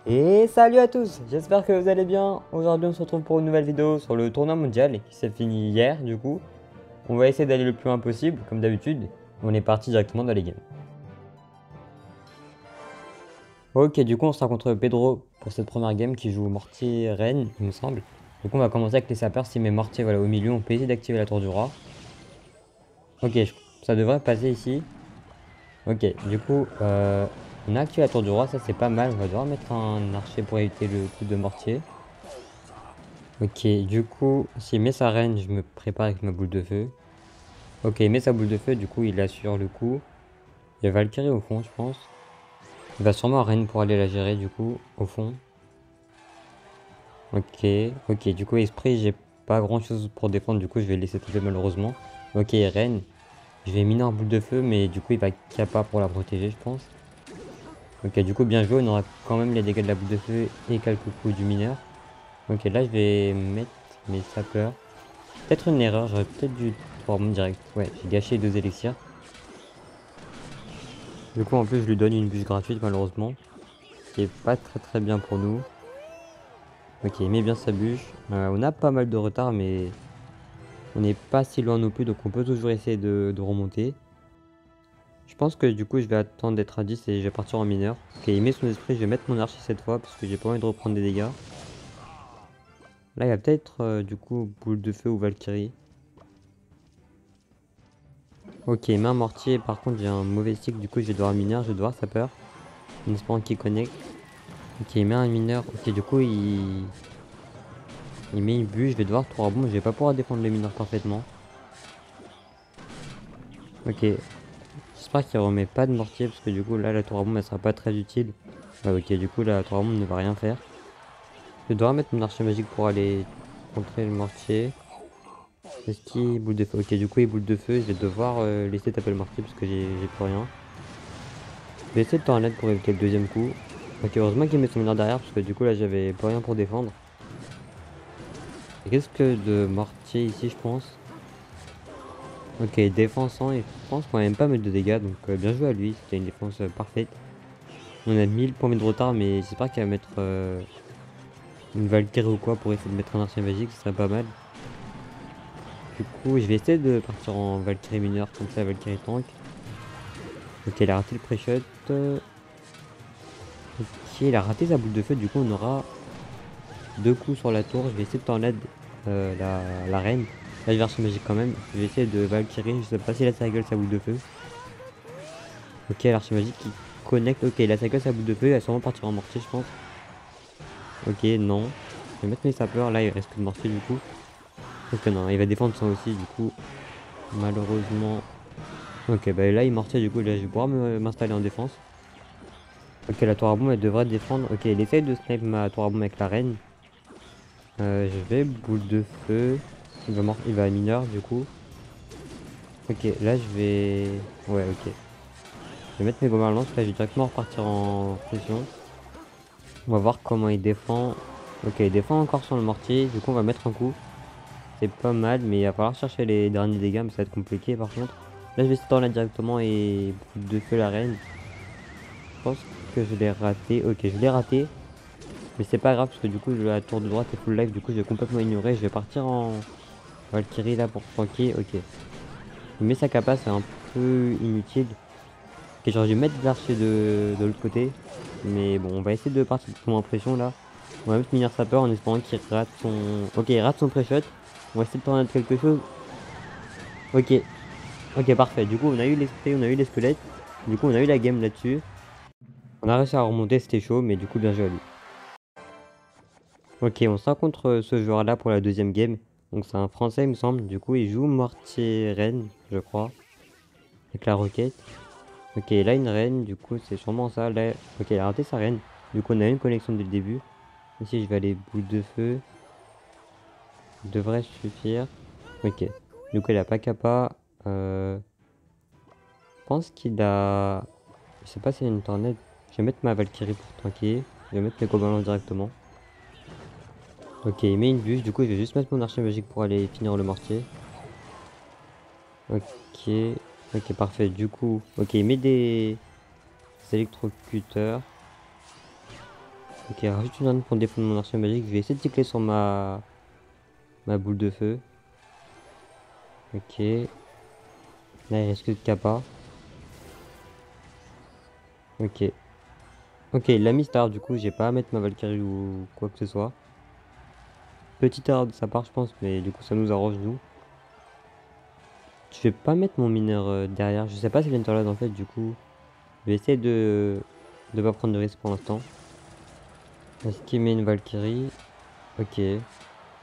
Et salut à tous, j'espère que vous allez bien. Aujourd'hui on se retrouve pour une nouvelle vidéo sur le tournoi mondial qui s'est fini hier du coup. On va essayer d'aller le plus loin possible, comme d'habitude. On est parti directement dans les games. Ok, du coup on sera contre Pedro pour cette première game qui joue Mortier Reine, il me semble. Donc on va commencer avec les sapeurs, s'il met Mortier voilà, au milieu, on peut essayer d'activer la tour du roi. Ok, ça devrait passer ici. Ok, du coup on a activé la tour du roi, ça c'est pas mal. On va devoir mettre un archer pour éviter le coup de Mortier. Ok, du coup, s'il met sa reine, je me prépare avec ma boule de feu. Ok, il met sa boule de feu, du coup, il assure le coup. Il y a Valkyrie au fond, je pense. Il va sûrement à reine pour aller la gérer, du coup, au fond. Ok, ok, du coup, esprit, j'ai pas grand chose pour défendre, du coup, je vais laisser tomber malheureusement. Ok, reine. Je vais miner en boule de feu, mais du coup, il va Kappa pour la protéger, je pense. Ok, du coup, bien joué, on aura quand même les dégâts de la boule de feu et quelques coups du mineur. Ok, là, je vais mettre mes sapeurs. Peut-être une erreur, j'aurais peut-être dû pouvoir monter direct. Ouais, j'ai gâché 2 élixirs. Du coup, en plus, je lui donne une bûche gratuite, malheureusement. Qui est pas très bien pour nous. Ok, il met bien sa bûche. On a pas mal de retard, mais on n'est pas si loin non plus, donc on peut toujours essayer de remonter. Je pense que du coup, je vais attendre d'être à 10 et je vais partir en mineur. Ok, il met son esprit, je vais mettre mon archer cette fois, parce que j'ai pas envie de reprendre des dégâts. Là, il y a peut-être, du coup, boule de feu ou Valkyrie. Ok, main mortier, par contre, j'ai un mauvais stick, du coup, je vais devoir mineur, je vais devoir sapeur. En espérant qu'il connecte. Ok, il met un mineur. Ok, du coup, il met une bûche. Je vais devoir 3 bombes. Je vais pas pouvoir défendre le mineur parfaitement. Ok. J'espère qu'il remet pas de mortier parce que du coup, là, la tour à bombe, elle sera pas très utile. Ouais, ok, du coup, la tour à bombe ne va rien faire. Je dois mettre mon archer magique pour aller contrer le mortier. Est-ce qu'il boule de feu? Ok, du coup, il boule de feu. Je vais devoir laisser taper le mortier parce que j'ai plus rien. Je vais essayer de tendre l'aide pour éviter le deuxième coup. Ok, heureusement qu'il met son mineur derrière parce que du coup, là, j'avais pas rien pour défendre. Risque de mortier ici, je pense. Ok, défensant, et je pense qu'on a même pas mal de dégâts, donc bien joué à lui, c'était une défense parfaite. On a 1000 points de retard, mais j'espère qu'il va mettre une Valkyrie ou quoi pour essayer de mettre un archer magique, ce serait pas mal. Du coup, je vais essayer de partir en Valkyrie mineure, comme ça Valkyrie tank. Ok, il a raté le pré-shot. Ok, il a raté sa boule de feu, du coup on aura 2 coups sur la tour. Je vais essayer de t'en aide la reine. Là je vais archer magique quand même. Je vais essayer de Valkyrie, je sais pas si là ça rigole sa boule de feu. Ok, l'archer magique qui connecte. Ok, il a sa gueule, sa boule de feu. Elle va sûrement partir en mortier, je pense. Ok, non. Je vais mettre mes sapeurs. Là, il reste que de mortier du coup. Ok, non, il va défendre ça aussi, du coup. Malheureusement. Ok, bah là, il mortier, du coup. Là, je vais pouvoir m'installer en défense. Ok, la tour à bombe, elle devrait défendre. Ok, il essaye de snipe ma tour à bombe avec la reine. Je vais boule de feu. Il va mineur, du coup. Ok, là, je vais. Ouais, ok. Je vais mettre mes bombes à lance. Là, je vais directement repartir en pression. On va voir comment il défend. Ok, il défend encore sur le mortier. Du coup, on va mettre un coup. C'est pas mal, mais il va falloir chercher les derniers dégâts. Mais ça va être compliqué par contre. Là, je vais essayer de là directement et de feu la reine. Je pense que je l'ai raté. Ok, je l'ai raté. Mais c'est pas grave parce que du coup, la tour de droite est full life. Du coup, je vais complètement ignorer. Je vais partir en Valkyrie là pour tanker. Ok. Il met sa capa, c'est un peu inutile. Ok, j'aurais dû mettre l'archer de l'autre côté. Mais bon, on va essayer de partir pour en pression là. On va mettre mineur sapeur en espérant qu'il rate son. Ok, il rate son pré-shot. On va essayer de tourner quelque chose. Ok, ok, parfait. Du coup, on a eu l'esprit, on a eu les squelettes. Du coup, on a eu la game là-dessus. On a réussi à remonter, c'était chaud, mais du coup, bien joué à lui. Ok, on se rencontre ce joueur-là pour la deuxième game. Donc, c'est un français, il me semble. Du coup, il joue Mortier Reine, je crois. Avec la roquette. Ok, là, une reine. Du coup, c'est sûrement ça. Là... Ok, il a raté sa reine. Du coup, on a eu une connexion dès le début. Ici, je vais aller boule de feu. Devrait suffire. Ok. Du coup, il a pas kappa. Je pense qu'il a. Je sais pas s'il y a une tornade. Je vais mettre ma Valkyrie pour tanker. Je vais mettre mes cobalans directement. Ok, il met une bûche. Du coup, je vais juste mettre mon archer magique pour aller finir le mortier. Ok. Ok, parfait. Du coup, ok, il met des électrocuteurs. Ok, rajoute une arme pour défendre mon archer magique. Je vais essayer de cycler sur ma boule de feu. Ok. Là, il reste que de kappa. Ok. Ok, il l'a mis star, du coup, j'ai pas à mettre ma Valkyrie ou quoi que ce soit. Petite erreur de sa part, je pense, mais du coup, ça nous arrange, nous. Je vais pas mettre mon mineur derrière. Je sais pas si l'Enterlord, en fait, du coup. Je vais essayer de pas prendre de risque pour l'instant. Est-ce qu'il met une Valkyrie? Ok.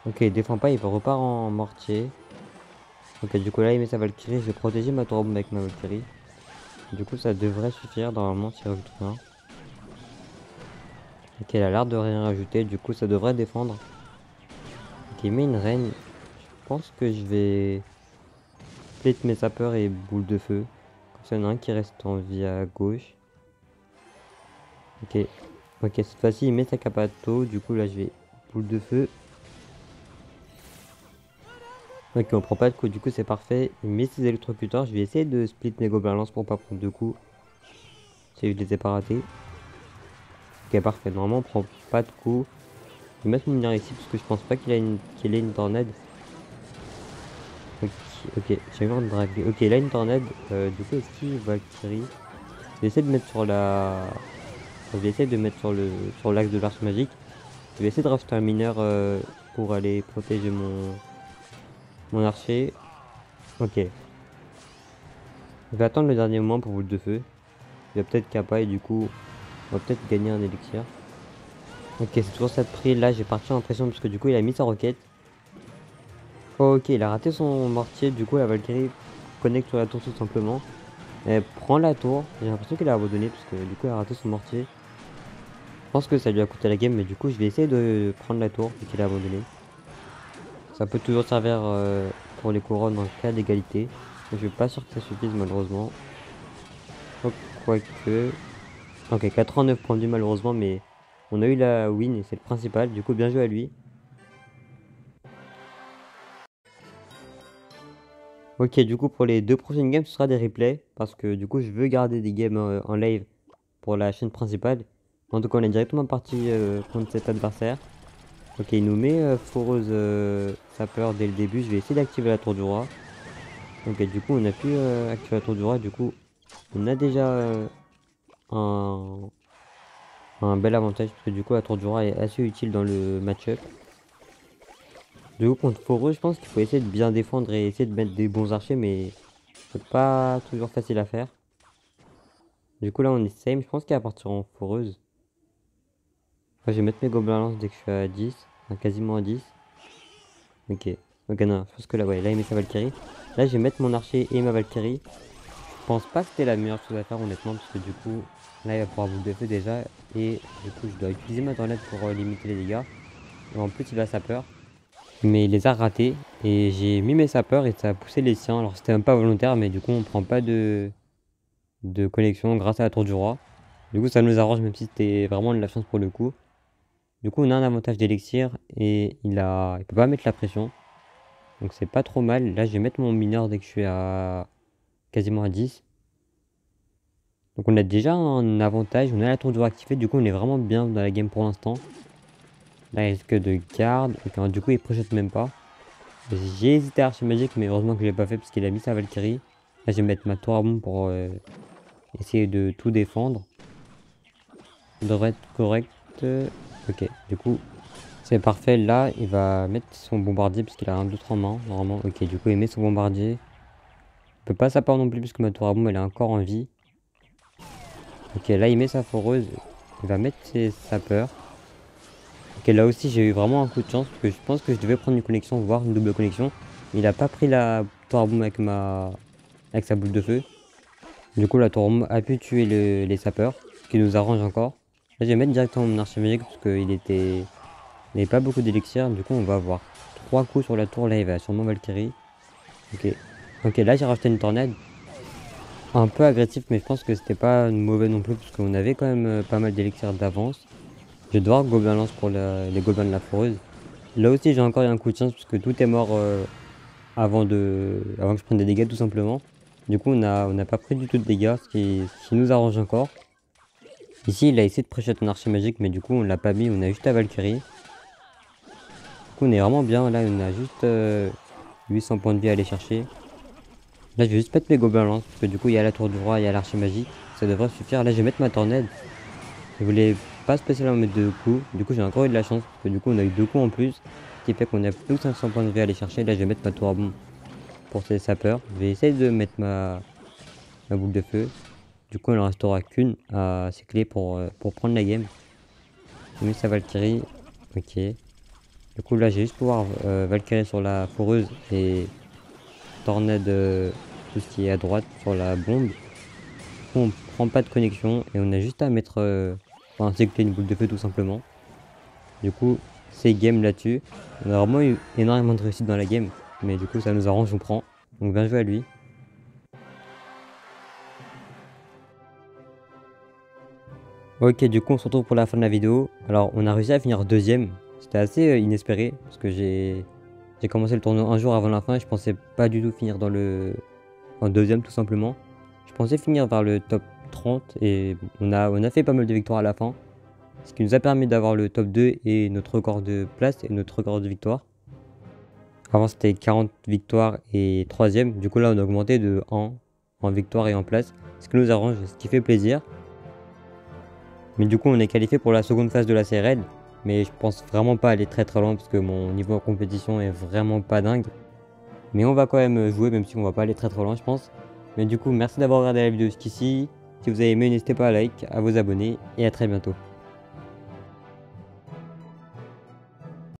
Ok, il défend pas, il repart en mortier. Ok, du coup, là, il met sa Valkyrie. Je vais protéger ma tour avec ma Valkyrie. Du coup, ça devrait suffire, normalement, si rajoute rien. Ok, elle a l'air de rien rajouter, du coup, ça devrait défendre. Ok, il met une reine. Je pense que je vais split mes sapeurs et boule de feu. Comme ça, il y en a un qui reste en vie à gauche. Ok. Ok, cette fois-ci, il met sa capato. Du coup, là, je vais boule de feu. Ok, on prend pas de coup. Du coup, c'est parfait. Il met ses électrocuteurs. Je vais essayer de split mes gobelins lance pour pas prendre de coups. Si je les ai pas ratés. Ok, parfait. Normalement, on prend pas de coups. Je vais mettre mon mineur ici parce que je pense pas qu'il ait une tornade. Ok, ok, j'ai eu un draguer. Ok, là, une tornade. Du coup, est-ce qu'il va tirer? Je vais essayer de mettre sur la. Je vais essayer de mettre sur l'axe de l'arche magique. Je vais essayer de rajouter un mineur pour aller protéger mon archer. Ok. Je vais attendre le dernier moment pour boule de feu. Il va peut-être kappa et du coup, on va peut-être gagner un élixir. Ok, c'est toujours ça de prix. Là, j'ai parti en pression parce que du coup, il a mis sa roquette. Ok, il a raté son mortier. Du coup, la Valkyrie connecte sur la tour tout simplement. Elle prend la tour. J'ai l'impression qu'elle a abandonné parce que du coup, elle a raté son mortier. Je pense que ça lui a coûté la game, mais du coup, je vais essayer de prendre la tour vu qu'elle a abandonné. Ça peut toujours servir pour les couronnes en cas d'égalité. Je suis pas sûr que ça suffise malheureusement. Oh, quoique. Ok, 89 points de vue malheureusement, mais on a eu la win et c'est le principal. Du coup, bien joué à lui. Ok, du coup, pour les deux prochaines games, ce sera des replays. Parce que du coup, je veux garder des games en live pour la chaîne principale. En tout cas, on est directement parti contre cet adversaire. Ok, il nous met foreuse sapeur dès le début. Je vais essayer d'activer la tour du roi. Ok, du coup, on a pu activer la tour du roi. Du coup, on a déjà un, un bel avantage. Parce que du coup, la tour du roi est assez utile dans le match-up. Du coup, contre foreuse, je pense qu'il faut essayer de bien défendre et essayer de mettre des bons archers. Mais c'est pas toujours facile à faire. Du coup, là, on est same. Je pense qu'il va partir en foreuse. Moi, je vais mettre mes gobelins lance dès que je suis à 10. Enfin, quasiment à 10. Ok. Ok, non, je pense que là, ouais, là, il met sa Valkyrie. Là, je vais mettre mon archer et ma Valkyrie. Je pense pas que c'était la meilleure chose à faire, honnêtement, parce que du coup, là, il va pouvoir boule de feu déjà. Et du coup, je dois utiliser ma tornade pour limiter les dégâts. Et en plus, il a sapeur. Mais il les a ratés. Et j'ai mis mes sapeurs et ça a poussé les siens. Alors, c'était même pas volontaire, mais du coup, on prend pas de connexion grâce à la tour du roi. Du coup, ça nous arrange, même si c'était vraiment de la chance pour le coup. Du coup, on a un avantage d'élixir et il peut pas mettre la pression. Donc c'est pas trop mal. Là, je vais mettre mon mineur dès que je suis à quasiment à 10. Donc on a déjà un avantage. On a la tour du roi activée. Du coup, on est vraiment bien dans la game pour l'instant. Là, il risque de garde. Ok, du coup, il projette même pas. J'ai hésité à Archer Magique, mais heureusement que je l'ai pas fait parce qu'il a mis sa Valkyrie. Là, je vais mettre ma tour à bombe pour essayer de tout défendre. Ça devrait être correct. Ok, du coup, c'est parfait. Là, il va mettre son bombardier parce qu'il a un d'autre en main. Normalement, ok, du coup, il met son bombardier. Il peut pas s'appart non plus puisque ma tour à bombe elle est encore en vie. Ok, là, il met sa foreuse. Il va mettre ses sapeurs. Ok, là aussi, j'ai eu vraiment un coup de chance parce que je pense que je devais prendre une connexion, voire une double connexion. Il a pas pris la tour à bombe avec sa boule de feu. Du coup, la tour à bombe a pu tuer les sapeurs, ce qui nous arrange encore. Là, je vais mettre directement mon archer magique parce qu'il n'avait pas beaucoup d'élixir. Du coup, on va avoir 3 coups sur la tour. Là, il va sûrement Valkyrie. Ok. Ok, là, j'ai rajouté une tornade. Un peu agressif, mais je pense que c'était pas mauvais non plus parce qu'on avait quand même pas mal d'élixir d'avance. Je vais devoir gobelin lance pour les gobelins de la foreuse. Là aussi, j'ai encore eu un coup de chance parce que tout est mort avant que je prenne des dégâts tout simplement. Du coup, on n'a pas pris du tout de dégâts, ce qui nous arrange encore. Ici, il a essayé de pré-shot un archer magique, mais du coup, on l'a pas mis, on a juste la Valkyrie. Du coup, on est vraiment bien, là, on a juste 800 points de vie à aller chercher. Là, je vais juste mettre mes gobelins lance, parce que du coup, il y a la tour du roi, il y a l'archer magique. Ça devrait suffire. Là, je vais mettre ma tornade. Je voulais pas spécialement mettre 2 coups. Du coup, j'ai encore eu de la chance, parce que du coup, on a eu 2 coups en plus. Ce qui fait qu'on a plus de 500 points de vie à aller chercher. Là, je vais mettre ma tour à bombe pour ces sapeurs. Je vais essayer de mettre ma boule de feu. Du coup, il en restera qu'une à ses clés pour prendre la game. J'ai mis sa Valkyrie. Ok. Du coup, là, j'ai juste pouvoir Valkyrie sur la foreuse et tornade tout ce qui est à droite sur la bombe. Du coup, on prend pas de connexion et on a juste à mettre enfin, ses clés, une boule de feu tout simplement. Du coup, c'est game là-dessus. On a vraiment eu énormément de réussite dans la game. Mais du coup, ça nous arrange, on prend. Donc, bien joué à lui. Ok, du coup, on se retrouve pour la fin de la vidéo. Alors, on a réussi à finir deuxième. C'était assez inespéré parce que j'ai commencé le tournoi un jour avant la fin et je pensais pas du tout finir en deuxième tout simplement. Je pensais finir vers le top 30 et on a fait pas mal de victoires à la fin. Ce qui nous a permis d'avoir le top 2 et notre record de place et notre record de victoire. Avant c'était 40 victoires et 3ème. Du coup là on a augmenté de 1 en victoire et en place. Ce qui nous arrange, ce qui fait plaisir. Mais du coup on est qualifié pour la seconde phase de la CRL. Mais je pense vraiment pas aller très très loin parce que mon niveau en compétition est vraiment pas dingue. Mais on va quand même jouer même si on va pas aller très très loin je pense. Mais du coup merci d'avoir regardé la vidéo jusqu'ici. Si vous avez aimé n'hésitez pas à like, à vous abonner et à très bientôt.